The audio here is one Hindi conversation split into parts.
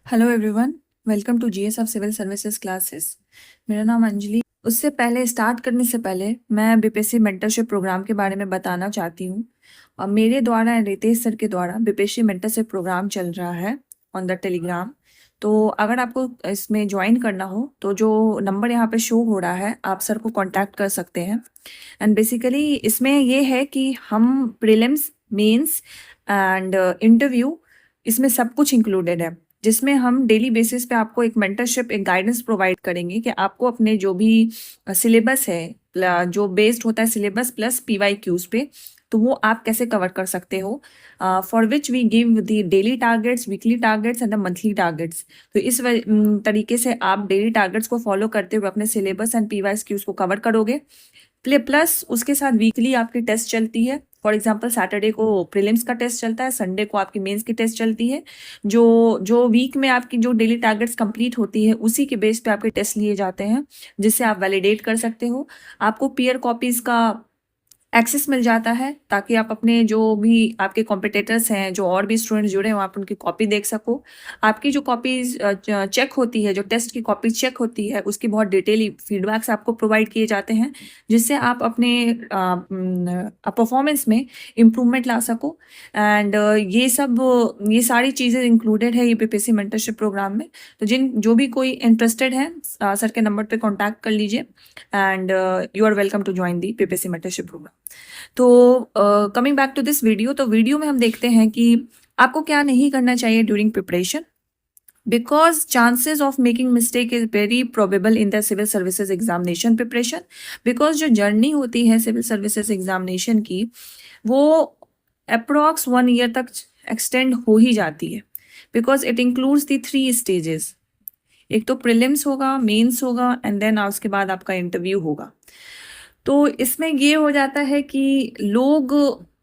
Hello everyone, welcome to GS of civil services classes. मेरा नाम अंजलि। उससे पहले स्टार्ट करने से पहले मैं बीपीएससी मेंटरशिप प्रोग्राम के बारे में बताना चाहती हूँ। और मेरे द्वारा रितेश सर के द्वारा बीपीएससी मेंटरशिप प्रोग्राम चल रहा है ऑन द टेलीग्राम। तो अगर आपको इसमें ज्वाइन करना हो तो जो नंबर यहाँ पे शो हो रहा है आप सर को कॉन्टैक्ट कर सकते हैं। एंड बेसिकली इसमें ये है कि हम प्रीलिम्स, मेंस एंड इंटरव्यू, इसमें सब कुछ इंक्लूडेड है, जिसमें हम डेली बेसिस पे आपको एक मेंटरशिप, एक गाइडेंस प्रोवाइड करेंगे कि आपको अपने जो भी सिलेबस है, जो बेस्ड होता है सिलेबस प्लस पीवाईक्यूज पे, तो वो आप कैसे कवर कर सकते हो, for which we give the daily targets, weekly targets and the monthly targets. तो इस तरीके से आप डेली टारगेट्स को फॉलो करते हुए अपने सिलेबस एंड पीवाईक्यूज को कवर करोगे। प्लस उसके साथ वीकली आपकी टेस्ट चलती है। फॉर एग्जाम्पल सैटरडे को प्रीलिम्स का टेस्ट चलता है, संडे को आपकी मेंस की टेस्ट चलती है। जो जो वीक में आपकी जो डेली टारगेट्स कंप्लीट होती है उसी के बेस पे आपके टेस्ट लिए जाते हैं, जिससे आप वैलिडेट कर सकते हो। आपको पीयर कॉपीज का एक्सेस मिल जाता है ताकि आप अपने जो भी आपके कॉम्पिटिटर्स हैं, जो और भी स्टूडेंट्स जुड़े हैं, आप उनकी कॉपी देख सको। आपकी जो कॉपीज चेक होती है, जो टेस्ट की कॉपी चेक होती है, उसकी बहुत डिटेल फीडबैक्स आपको प्रोवाइड किए जाते हैं, जिससे आप अपने परफॉर्मेंस में इम्प्रूवमेंट ला सको। एंड ये सारी चीज़ें इंक्लूडेड है ये बीपीएससी मेंटरशिप प्रोग्राम में। तो जो भी कोई इंटरेस्टेड है सर के नंबर पे कांटेक्ट कर लीजिए। And you are welcome to join the BPSC mentorship program. तो coming back to this video, तो वीडियो में हम देखते हैं कि आपको क्या नहीं करना चाहिए during preparation, because chances of making mistake is very probable in the civil services examination preparation. Because जो जर्नी होती है सिविल सर्विसेज एग्जामिनेशन की, वो अप्रॉक्स 1 ईयर तक एक्सटेंड हो ही जाती है, because it includes the 3 stages. एक तो प्रीलिम्स होगा, मेंस होगा एंड देन उसके बाद आपका इंटरव्यू होगा। तो इसमें ये हो जाता है कि लोग,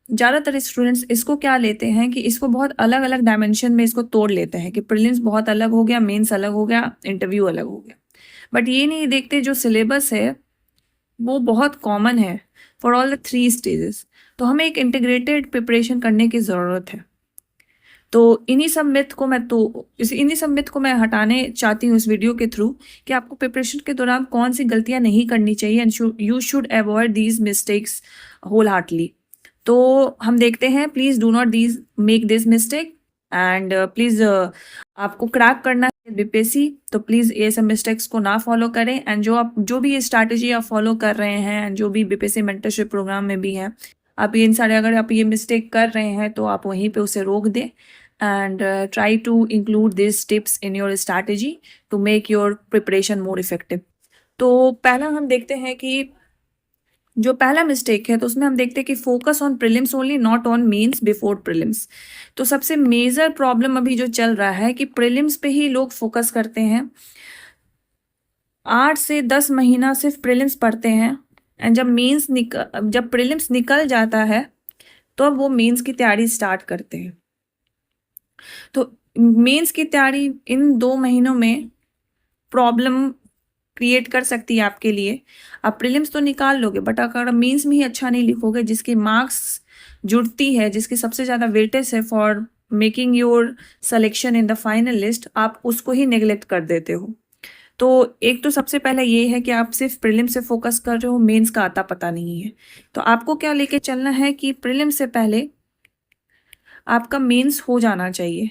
ज़्यादातर स्टूडेंट्स इसको क्या लेते हैं कि इसको बहुत अलग अलग डायमेंशन में इसको तोड़ लेते हैं कि प्रीलिम्स बहुत अलग हो गया, मेंस अलग हो गया, इंटरव्यू अलग हो गया। बट ये नहीं देखते जो सिलेबस है वो बहुत कॉमन है फॉर ऑल द 3 स्टेजेस। तो हमें एक इंटीग्रेटेड प्रिपरेशन करने की ज़रूरत है। तो इन्हीं सब मिथ को मैं हटाने चाहती हूँ इस वीडियो के थ्रू, कि आपको प्रिपरेशन के दौरान कौन सी गलतियां नहीं करनी चाहिए and you should avoid these mistakes wholeheartedly. तो हम देखते हैं, please do not make this mistake and please आपको क्रैक करना है बीपीएससी, तो प्लीज ये सब मिस्टेक्स को ना फॉलो करें। एंड जो भी स्ट्रैटेजी आप फॉलो कर रहे हैं एंड जो भी बीपीएससी मेंटरशिप प्रोग्राम में भी हैं, आप इन सारे, अगर आप ये मिस्टेक कर रहे हैं तो आप वहीं पे उसे रोक दें and try to include these tips in your strategy to make your preparation more effective। तो पहला हम देखते हैं कि जो पहला मिस्टेक है, तो उसमें हम देखते हैं कि focus on prelims only, not on mains before prelims. तो सबसे मेजर प्रॉब्लम अभी जो चल रहा है कि प्रीलिम्स पे ही लोग फोकस करते हैं, 8 से 10 महीना सिर्फ प्रीलिम्स पढ़ते हैं। एंड जब प्रीलिम्स निकल जाता है तो अब वो मेंस की तैयारी स्टार्ट करते हैं। तो मेंस की तैयारी इन 2 महीनों में प्रॉब्लम क्रिएट कर सकती है आपके लिए। आप प्रीलिम्स तो निकाल लोगे, बट अगर मेंस में ही अच्छा नहीं लिखोगे, जिसकी मार्क्स जुड़ती है, जिसकी सबसे ज़्यादा वेटेज है for making your selection in the final list, आप उसको ही नेग्लेक्ट कर देते हो। तो एक तो सबसे पहले ये है कि आप सिर्फ प्रीलिम से फोकस कर रहे हो, मेंस का आता पता नहीं है। तो आपको क्या लेके चलना है कि प्रीलिम से पहले आपका मेंस हो जाना चाहिए।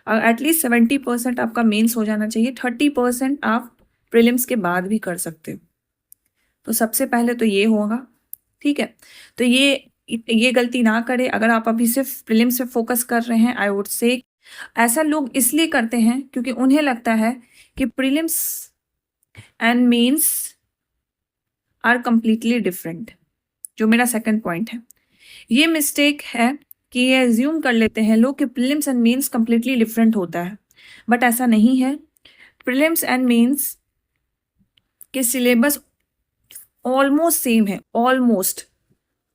एटलीस्ट 70% आपका मेंस हो जाना चाहिए, 30% आप प्रीलिम्स के बाद भी कर सकते हो। तो सबसे पहले तो ये होगा, ठीक है। तो ये गलती ना करें। अगर आप अभी सिर्फ प्रीलिम्स पे फोकस कर रहे हैं, आई वुड से ऐसा लोग इसलिए करते हैं क्योंकि उन्हें लगता है कि prelims and mains are completely different, जो मेरा सेकंड पॉइंट है। ये मिस्टेक है कि ये एज्यूम कर लेते हैं लोग कि prelims and mains completely different होता है, बट ऐसा नहीं है। प्रीलिम्स एंड मेंस के सिलेबस ऑलमोस्ट सेम है, ऑलमोस्ट।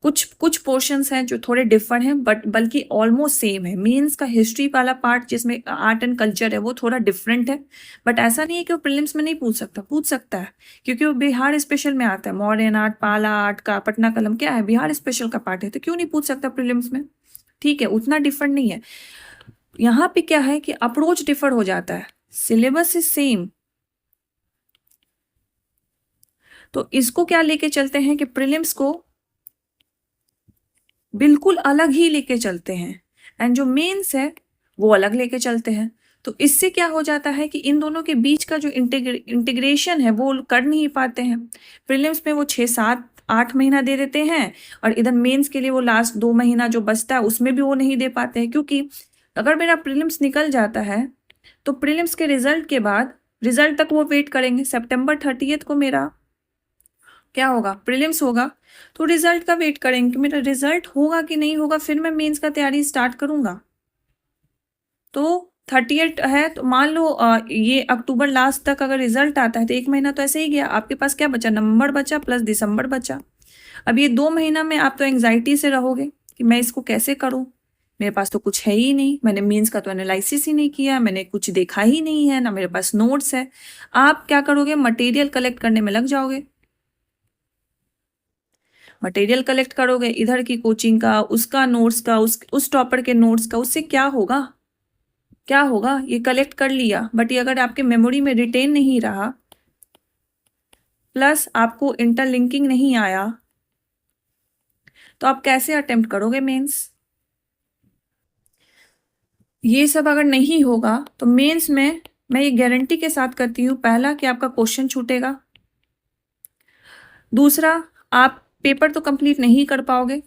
कुछ पोर्शंस हैं जो थोड़े डिफरेंट हैं, बट बल्कि ऑलमोस्ट सेम है। मेंस का हिस्ट्री वाला पार्ट जिसमें आर्ट एंड कल्चर है वो थोड़ा डिफरेंट है, बट ऐसा नहीं है कि वो प्रीलिम्स में नहीं पूछ सकता है, क्योंकि वो बिहार स्पेशल में आता है। मॉडर्न आर्ट, पाला आर्ट का पटना कलम क्या है, बिहार स्पेशल का पार्ट है, तो क्यों नहीं पूछ सकता प्रीलिम्स में? ठीक है, उतना डिफरेंट नहीं है। यहाँ पे क्या है कि अप्रोच डिफर हो जाता है, सिलेबस इज सेम। तो इसको क्या लेके चलते हैं कि प्रीलिम्स को बिल्कुल अलग ही लेके चलते हैं एंड जो मेंस है वो अलग लेके चलते हैं। तो इससे क्या हो जाता है कि इन दोनों के बीच का जो इंटीग्रेशन है वो कर नहीं पाते हैं। प्रीलिम्स में वो 6-7-8 महीना दे देते हैं और इधर मेंस के लिए वो लास्ट 2 महीना जो बचता है उसमें भी वो नहीं दे पाते हैं, क्योंकि अगर मेरा प्रीलिम्स निकल जाता है तो प्रीलिम्स के रिजल्ट के बाद रिजल्ट तक वो वेट करेंगे। सितंबर 30 को मेरा क्या होगा, प्रीलिम्स होगा, तो रिजल्ट का वेट करेंगे कि मेरा रिजल्ट होगा कि नहीं होगा, फिर मैं मेंस का तैयारी स्टार्ट करूंगा। तो 38 है तो मान लो ये अक्टूबर लास्ट तक अगर रिजल्ट आता है तो 1 महीना तो ऐसे ही गया। आपके पास क्या बचा, नवंबर बचा प्लस दिसंबर बचा। अब ये 2 महीना में आप तो एंग्जाइटी से रहोगे कि मैं इसको कैसे करूं, मेरे पास तो कुछ है ही नहीं, मैंने मेंस का तो एनालिसिस ही नहीं किया, मैंने कुछ देखा ही नहीं है, ना मेरे पास नोट्स है। आप क्या करोगे, मटेरियल कलेक्ट करने में लग जाओगे। मटेरियल कलेक्ट करोगे, इधर की कोचिंग का, उसका नोट्स का, उस टॉपर के नोट्स का, उससे क्या होगा, क्या होगा, ये कलेक्ट कर लिया बट ये अगर आपके मेमोरी में रिटेन नहीं रहा, प्लस आपको इंटरलिंकिंग नहीं आया, तो आप कैसे अटेम्प्ट करोगे मेंस। ये सब अगर नहीं होगा तो मेंस में मैं ये गारंटी के साथ करती हूँ, पहला कि आपका क्वेश्चन छूटेगा, दूसरा आप पेपर तो कंप्लीट नहीं कर पाओगे,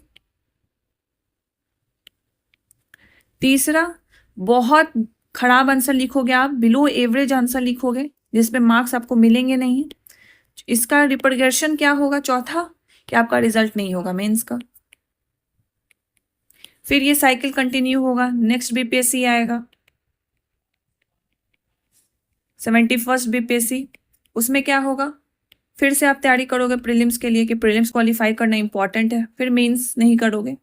तीसरा बहुत खराब आंसर लिखोगे, आप बिलो एवरेज आंसर लिखोगे जिसपे मार्क्स आपको मिलेंगे नहीं। इसका रिपरकशन क्या होगा, चौथा कि आपका रिजल्ट नहीं होगा मेंस का। फिर ये साइकिल कंटिन्यू होगा, नेक्स्ट बीपीएससी आएगा 71st बीपीएससी, उसमें क्या होगा, फिर से आप तैयारी करोगे प्रीलिम्स के लिए कि प्रीलिम्स क्वालिफाई करना इंपॉर्टेंट है, फिर मेंस नहीं करोगे,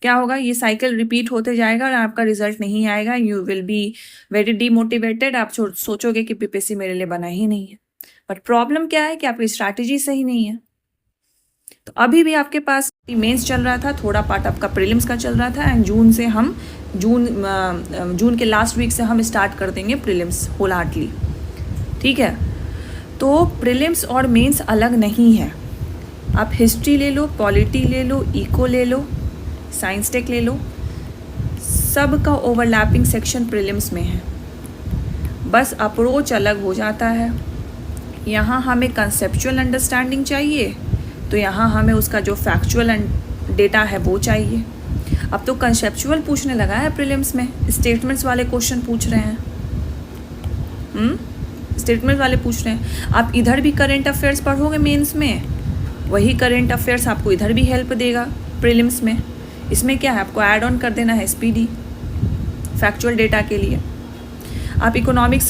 क्या होगा, ये साइकिल रिपीट होते जाएगा और आपका रिजल्ट नहीं आएगा। You will be very demotivated, आप सोचोगे कि बीपीएससी मेरे लिए बना ही नहीं है। बट प्रॉब्लम क्या है कि आपकी स्ट्रैटेजी सही नहीं है। तो अभी भी आपके पास मेंस चल रहा था, थोड़ा पार्ट आपका प्रीलिम्स का चल रहा था एंड जून के लास्ट वीक से हम स्टार्ट कर देंगे प्रीलिम्स होल हार्टली, ठीक है। तो प्रीलिम्स और मेंस अलग नहीं है। आप हिस्ट्री ले लो, पॉलिटी ले लो, इको ले लो, साइंस टेक ले लो, सब का ओवरलैपिंग सेक्शन प्रीलिम्स में है, बस अप्रोच अलग हो जाता है। यहाँ हमें कंसेप्चुअल अंडरस्टैंडिंग चाहिए तो यहाँ हमें उसका जो फैक्चुअल डेटा है वो चाहिए। अब तो कंसेप्चुअल पूछने लगा है प्रीलिम्स में, स्टेटमेंट्स वाले क्वेश्चन पूछ रहे हैं, स्टेटमेंट वाले पूछ रहे हैं। आप इधर भी करेंट अफेयर्स पढ़ोगे मेंस में, वही करेंट अफेयर्स आपको इधर भी हेल्प देगा प्रीलिम्स में। इसमें क्या है, आपको ऐड ऑन कर देना है एसपीडी फैक्चुअल डेटा के लिए। आप इकोनॉमिक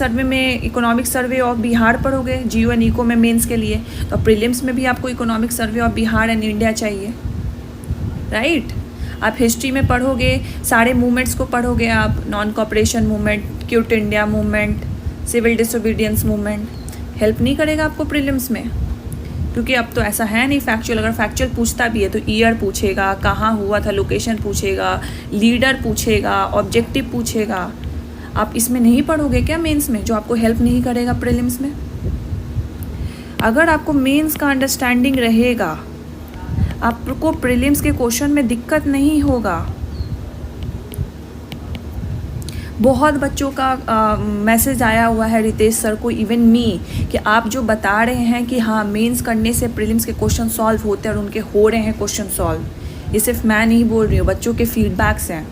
सर्वे ऑफ बिहार पढ़ोगे जीओ एंड इको में मेंस के लिए, तो प्रीलिम्स में भी आपको economic survey of Bihar and India चाहिए, राइट। आप हिस्ट्री में पढ़ोगे, सारे मूवमेंट्स को पढ़ोगे आप, non cooperation movement, quit India movement, civil disobedience movement, help नहीं करेगा आपको प्रीलिम्स में, क्योंकि अब तो ऐसा है नहीं फैक्चुअल। अगर फैक्चुअल पूछता भी है तो ईयर पूछेगा, कहाँ हुआ था, लोकेशन पूछेगा, लीडर पूछेगा, ऑब्जेक्टिव पूछेगा। आप इसमें नहीं पढ़ोगे क्या मेंस में, जो आपको हेल्प नहीं करेगा प्रीलिम्स में। अगर आपको मेंस का अंडरस्टैंडिंग रहेगा, आपको प्रीलिम्स के क्वेश्चन में दिक्कत नहीं होगा। बहुत बच्चों का मैसेज आया हुआ है रितेश सर को, इवन मी, कि आप जो बता रहे हैं कि हाँ मेंस करने से प्रीलिम्स के क्वेश्चन सॉल्व होते हैं और उनके हो रहे हैं क्वेश्चन सॉल्व, ये सिर्फ मैं नहीं बोल रही हूँ, बच्चों के फीडबैक्स हैं।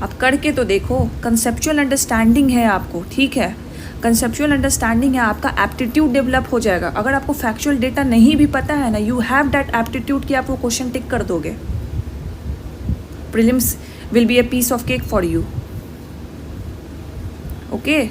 आप करके तो देखो, कंसेप्चुअल अंडरस्टैंडिंग है आपको, ठीक है, कंसेप्चुअल अंडरस्टैंडिंग है, आपका एप्टीट्यूड डेवलप हो जाएगा। अगर आपको फैक्चुअल डेटा नहीं भी पता है ना, यू हैव दैट एप्टीट्यूड कि आप वो क्वेश्चन टिक कर दोगे, prelims will be a piece of cake for you, okay.